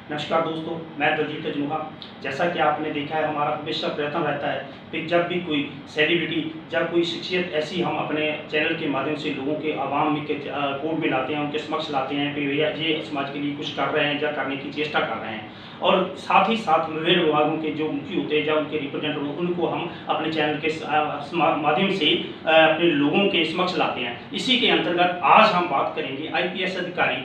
नमस्कार दोस्तों, मैं दलजीत अजनुहा। जैसा कि आपने देखा है, हमारा हमेशा प्रयत्न रहता है कि जब भी कोई सेलिब्रिटी या कोई शख्सियत ऐसी हम अपने चैनल के माध्यम से लोगों के आवाम के कोर्ट में लाते हैं, उनके समक्ष लाते हैं कि भैया ये समाज के लिए कुछ कर रहे हैं या करने की चेष्टा कर रहे हैं। और साथ ही साथ विभिन्न विभागों के जो मुखी होते हैं या उनके रिप्रेजेंटेटिव, उनको हम अपने चैनल के माध्यम से अपने लोगों के समक्ष लाते हैं। इसी के अंतर्गत आज हम बात करेंगे IPS अधिकारी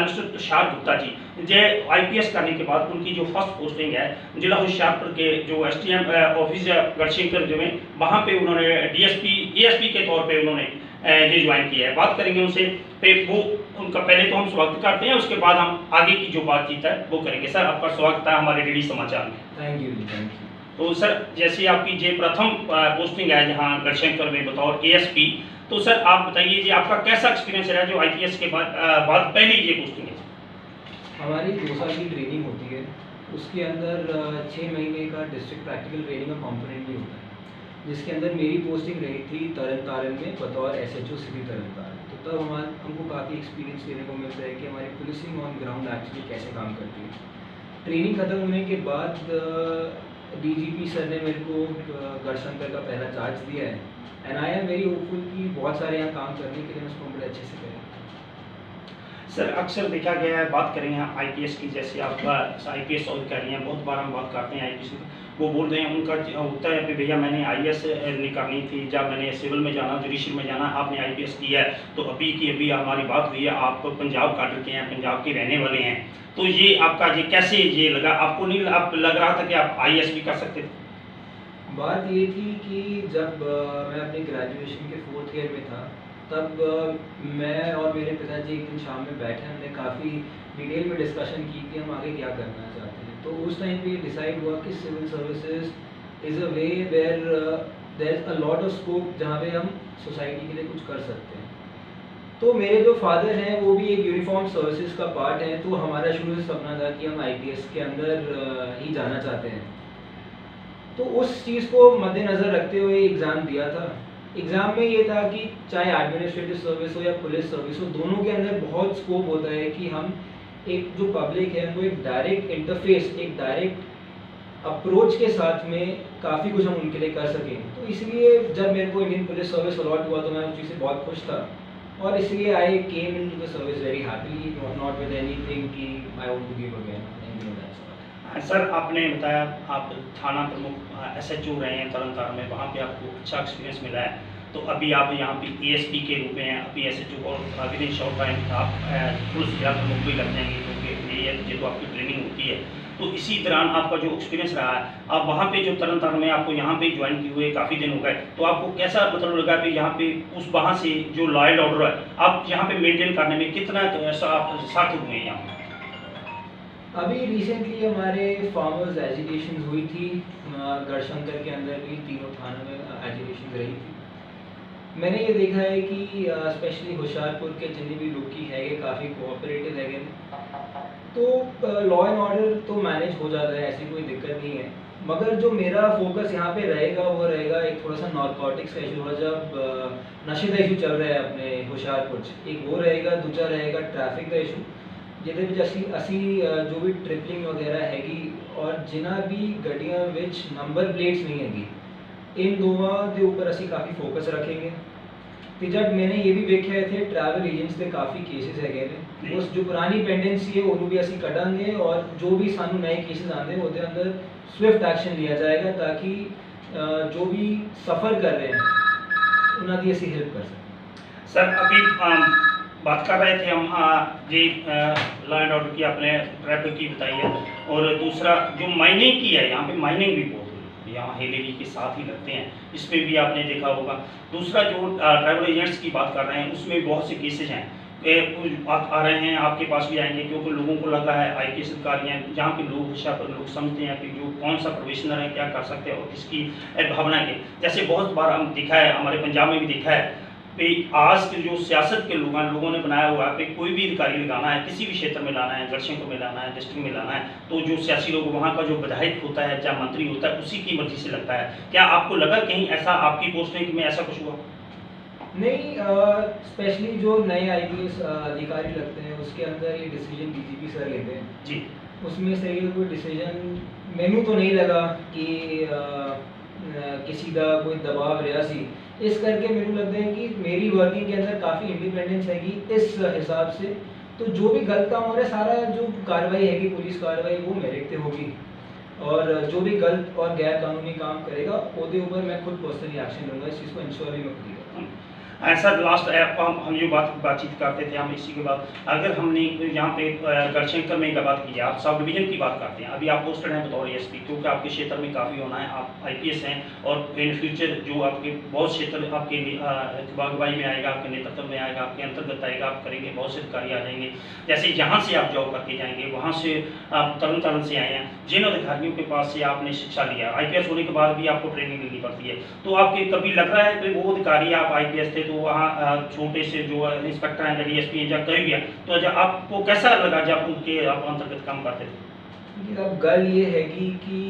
मिस्टर तुषार गुप्ता जी। जो IPS करने के बाद उनकी जो फर्स्ट पोस्टिंग है जिला होशियारपुर के जो STM ऑफिस गढ़शंकर जो है, वहाँ पे उन्होंने DSP ASP के तौर पे उन्होंने ये ज्वाइन किया है। बात करेंगे उनसे, फिर वो उनका पहले तो हम स्वागत करते हैं, उसके बाद हम आगे की जो बातचीत है वो करेंगे। सर, आपका स्वागत है हमारे DD समाचार में। Thank you. तो सर, जैसे आपकी ये प्रथम पोस्टिंग है यहाँ गढ़शंकर में बतौर ASP, तो सर आप बताइए जी, आपका कैसा एक्सपीरियंस रहा जो IPS के बाद पहली ये पोस्टिंग है? हमारी 2 साल की ट्रेनिंग होती है, उसके अंदर 6 महीने का डिस्ट्रिक्ट प्रैक्टिकल ट्रेनिंग का कॉम्पोनेंट भी होता है, जिसके अंदर मेरी पोस्टिंग रही थी तरन तारण में बतौर SHO सिटी तरन तारण। तो तब हमको काफ़ी एक्सपीरियंस लेने को मिलता है कि हमारी पुलिसिंग ऑन ग्राउंड एक्चुअली कैसे काम करती है। ट्रेनिंग ख़त्म होने के बाद DGP सर ने मेरे को गढ़शंकर का पहला चार्ज दिया है, and I am very hopeful कि बहुत सारे यहाँ काम करने के लिए मैं उसको बड़े अच्छे से करें। सर, अक्सर देखा गया है, बात करें यहाँ IPS की, जैसे आपका IPS अधिकारी हैं, बहुत बार हम बात करते हैं IPS में, वो बोल रहे हैं उनका होता है कि भैया मैंने IAS नहीं करनी थी, जब मैंने सिविल में जाना, जुडिशल में जाना, आपने IPS किया है। तो अभी की अभी हमारी बात हुई है, आप पंजाब काडर के हैं, पंजाब के रहने वाले हैं, तो ये आपका ये कैसे ये लगा आपको? नहीं आप लग रहा था कि आप IAS भी कर सकते थे? बात ये थी कि जब मैं अपने ग्रेजुएशन के 4th ईयर में था, तब मैं और मेरे पिताजी एक दिन शाम में बैठे, हमने काफ़ी डिटेल में डिस्कशन की कि हम आगे क्या करना चाहते हैं। तो उस टाइम पे डिसाइड हुआ कि civil services is a way where there is a lot of scope, जहाँ पे हम सोसाइटी के लिए कुछ कर सकते हैं। तो मेरे जो फादर हैं वो भी एक यूनिफॉर्म सर्विसेज का पार्ट है, तो हमारा शुरू से सपना था कि हम IPS के अंदर ही जाना चाहते हैं। तो उस चीज़ को मद्देनज़र रखते हुए एग्ज़ाम दिया था। एग्ज़ाम में ये था कि चाहे एडमिनिस्ट्रेटिव सर्विस हो या पुलिस सर्विस हो, दोनों के अंदर बहुत स्कोप होता है कि हम एक जो पब्लिक है वो एक डायरेक्ट इंटरफेस, एक डायरेक्ट अप्रोच के साथ में काफ़ी कुछ हम उनके लिए कर सकें। तो इसलिए जब मेरे को इंडियन पुलिस सर्विस अलॉट हुआ तो मैं उस चीज़ से बहुत खुश था, और इसलिए I came in to the service very happily, not with anything कि I want to give again. Sir, आपने बताया आप थाना प्रमुख SHO रहे हैं तरन तारण में, वहाँ पे आपको अच्छा एक्सपीरियंस मिला है। तो अभी आप यहाँ पे ASP के रूप में हैं, अभी SHO और विदिन शॉर्ट टाइम आप पुलिस जिला प्रमुख भी लग जाएंगे, क्योंकि ये तो आपकी ट्रेनिंग होती है। तो इसी दौरान आपका जो एक्सपीरियंस रहा है, आप वहाँ पे जो तरन तारण में आपको यहाँ पे ज्वाइन किए हुए काफ़ी दिन हो गए, तो आपको कैसा मतलब लगा कि यहाँ पे उस वहाँ से जो लॉ एंड ऑर्डर है आप यहाँ पे मेंटेन करने में कितना सार्थक हुए हैं यहाँ? अभी रिसेंटली हमारे फार्मर्स एजुकेशन हुई थी गढ़शंकर के अंदर भी, तीनों थानों में एजुकेशन रही थी। मैंने ये देखा है कि स्पेशली होशियारपुर के जितने भी लोग की है, ये काफ़ी कोऑपरेटिव है, तो लॉ एंड ऑर्डर तो मैनेज हो जाता है, ऐसी कोई दिक्कत नहीं है। मगर जो मेरा फोकस यहाँ पे रहेगा वो रहेगा एक थोड़ा सा नारकोटिक्स का इशू, जब नशे का इशू चल रहा है अपने होशियारपुर, एक वो रहेगा, दूसरा रहेगा ट्रैफिक का इशू, ਜਿਹਦੇ ਵਿੱਚ ਅਸੀਂ जो भी ट्रिपलिंग वगैरह हैगी और जिन्ना भी ਗੱਡੀਆਂ ਵਿੱਚ नंबर प्लेट्स नहीं हैगी, इन दोवां के ऊपर ਅਸੀਂ काफ़ी फोकस रखेंगे। तो जब मैंने ये भी देखा है थे ट्रैवल एजेंट्स के काफ़ी केसेस है ने, उस जो पुरानी पेंडेंसी है उन्होंने भी ਅਸੀਂ कटांगे, और जो भी सानू नए केसेस आते हैं उसके अंदर स्विफ्ट एक्शन लिया जाएगा, ताकि जो भी सफ़र कर रहे हैं उन्होंने ਅਸੀਂ हेल्प कर सकें। सर, अभी बात कर रहे थे हम जी लॉ एंड ऑर्डर की, आपने ट्रैफिक की बताई है, और दूसरा जो माइनिंग की है, यहाँ पे माइनिंग भी बहुत है, यहाँ हेलेरी के साथ ही लगते हैं, इसमें भी आपने देखा होगा। दूसरा जो ट्रैवल एजेंट्स की बात कर रहे हैं, उसमें बहुत से केसेज हैं बात आ रहे हैं, आपके पास भी आएंगे, क्योंकि लोगों को लगा है IPS अधिकारी हैं, जहाँ पे लोग समझते हैं कि जो कौन सा प्रोफेशनल है, क्या कर सकते हैं और किसकी भावना के, जैसे बहुत बार हम देखा है, हमारे पंजाब में भी देखा है कि आज के जो सियासत के लोगों ने बनाया हुआ है कि कोई भी अधिकारी लगाना है, किसी भी क्षेत्र में लाना है, गढ़शंकर में लाना है, डिस्ट्रिक्ट में लाना है, तो जो सियासी लोग वहाँ का जो विधायक होता है या मंत्री होता है उसी की मर्जी से लगता है। क्या आपको लगा कहीं ऐसा आपकी पोस्टिंग में ऐसा कुछ हुआ? नहीं, स्पेशली जो नए IPS अधिकारी लगते हैं उसके अंदर ये डिसीजन DGP सर लेते हैं जी। उसमें से कोई डिसीजन मैनू तो नहीं लगा कि किसी का कोई दबाव रहा सी। इस करके मेरे को लगता है कि मेरी वर्किंग के अंदर काफ़ी इंडिपेंडेंस हैगी इस हिसाब से। तो जो भी गलत काम हो रहा है, सारा जो कार्रवाई हैगी पुलिस कार्रवाई वो मेरे पे होगी, और जो भी गलत और गैर कानूनी काम करेगा उसके ऊपर मैं खुद पर्सनली एक्शन लूँगा। इस चीज़ को इंश्योर भी मैं खुद ही करूँगा। सर लास्ट हम जो बातचीत करते थे हम इसी के बाद अगर हमने यहाँ पे गढ़शंकर में का बात की, आप सब डिवीजन की बात करते हैं, अभी आप पोस्टेड हैं बतौर एसपी, क्योंकि आपके क्षेत्र में काफ़ी होना है, आप आईपीएस हैं और इन फ्यूचर जो आपके बहुत क्षेत्र आपके बागवाई में आएगा, आपके नेतृत्व में आएगा, आपके अंतर्गत आएगा, आप करेंगे, बहुत से अधिकारी आ जाएंगे। जैसे जहाँ से आप जॉब करके जाएंगे वहाँ से आप तरन तारण से आए हैं, जिन अधिकारियों के पास से आपने शिक्षा लिया, आईपीएस होने के बाद भी आपको ट्रेनिंग लेनी पड़ती है, तो आपके कभी लग रहा है कि वो अधिकारी आप आईपीएस थे तो वहाँ छोटे से जो इंस्पेक्टर हैं, डीएसपी हैं, जब कहीं भी है, तो जब आपको कैसा लगा जब उनके आप अंतर्गत काम करते थे? अब गल ये हैगी कि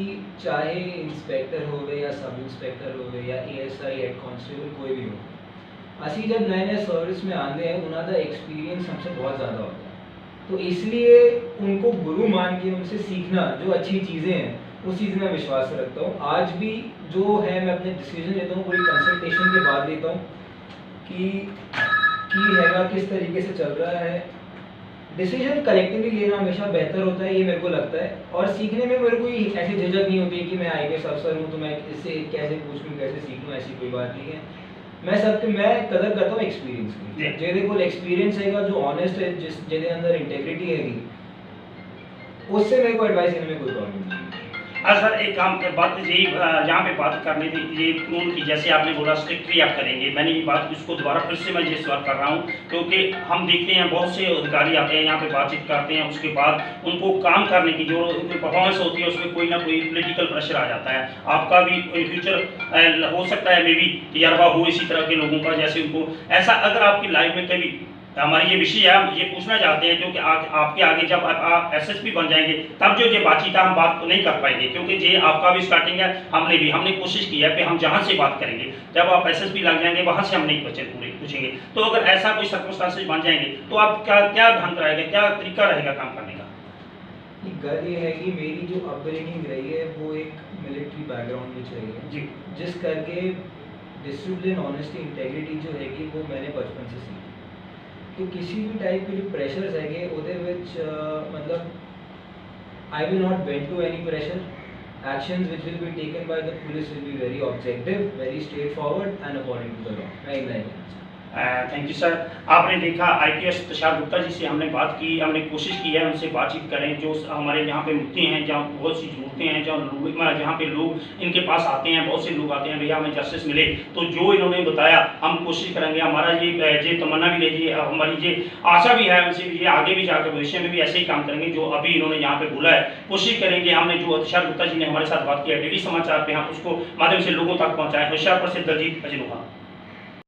चाहे इंस्पेक्टर होवे या सब इंस्पेक्टर होवे या एएसआई हेड कांस्टेबल कोई भी हो, असी जब नए नए सर्विस में आते हैं उनका एक्सपीरियंस हमसे बहुत ज़्यादा होता है, तो इसलिए उनको गुरु मान के उनसे सीखना जो अच्छी चीज़ें हैं उस चीज़ में विश्वास रखता हूँ। आज भी जो है मैं अपने डिसीजन लेता हूँ पूरी कंसल्टेशन के बाद लेता हूँ कि हैगा किस तरीके से चल रहा है। डिसीजन कलेक्टिवली लेना हमेशा बेहतर होता है, ये मेरे को लगता है, और सीखने में मेरे कोई ऐसी झिझक नहीं होती कि मैं आईपीएस अफसर हूँ तो मैं इससे कैसे पूछ लूँ, कैसे सीख लूँ, ऐसी कोई बात नहीं है। मैं कदर करता हूँ एक्सपीरियंस की, जेदे को एक्सपीरियंस हैगा, जो ऑनेस्ट है, जेदे अंदर इंटेग्रिटी हैगी, उससे मेरे को एडवाइस देने में कोई प्रॉब्लम नहीं है। सर एक काम बात यही जहाँ पे बात करनी थी ये कानून की, जैसे आपने बोला स्ट्रिक्टली आप करेंगे, मैंने ये बात इसको दोबारा फिर से मैं ये सवाल कर रहा हूँ, क्योंकि हम देखते हैं बहुत से अधिकारी आते हैं यहाँ पे बातचीत करते हैं, उसके बाद उनको काम करने की जो उनकी परफॉर्मेंस होती है उसमें कोई ना कोई पॉलिटिकल प्रेशर आ जाता है। आपका भी फ्यूचर हो सकता है मे भी तजर्बा हो इसी तरह के लोगों का, जैसे उनको ऐसा अगर आपकी लाइफ में कभी हमारी ये विषय है, हम ये पूछना चाहते हैं क्योंकि आपके आगे जब आप एसएसपी बन जाएंगे तब जो ये बातचीत है हम बात नहीं कर पाएंगे, क्योंकि ये आपका भी स्टार्टिंग है, हमने कोशिश की है कि हम जहाँ से बात करेंगे, जब आप एसएसपी लग जाएंगे वहाँ से हम नहीं पूछेंगे। तो अगर ऐसा कोई सर्कमस्टांसेस बन जाएंगे तो आप क्या ढंग रहेगा, क्या तरीका रहेगा काम करने का? गल ये है कि मेरी जो अपब्रिंगिंग रही है वो एक मिलिट्री बैकग्राउंड में रही है जी, जिस करके डिसिप्लिन, ऑनेस्टी, इंटेग्रिटी जो हैगी वो मैंने बचपन से सीखी। तो किसी भी टाइप के जो प्रेशर्स हैगे ਉਹਦੇ ਵਿੱਚ मतलब I will not bend to any pressure. Actions which will be taken by the police will be very objective, very straightforward and according to the law. मैं इतना ही कहना चाहता हूँ। Thank you sir. आपने देखा आईपीएस तुषार गुप्ता जी से हमने बात की, हमने कोशिश की है उनसे बातचीत करें, जो हमारे यहाँ पे मुद्दे हैं, जहाँ बहुत सी ज़रूरतें हैं, जहाँ पे लोग इनके पास आते हैं, बहुत से लोग आते हैं भैया हमें जस्टिस मिले, तो जो इन्होंने बताया हम कोशिश करेंगे। हमारा ये तमन्ना भी रही है, हमारी ये आशा भी है उनसे, ये आगे भी जाकर भविष्य में भी ऐसे ही काम करेंगे जो अभी इन्होंने यहाँ पे बोला है। कोशिश करेंगे हमने जो तुषार गुप्ता जी ने हमारे साथ बात किया डीडी समाचार पे हम उसको माध्यम से लोगों तक पहुँचाएँ। होशियारपुर से दलजीत अजनोहा।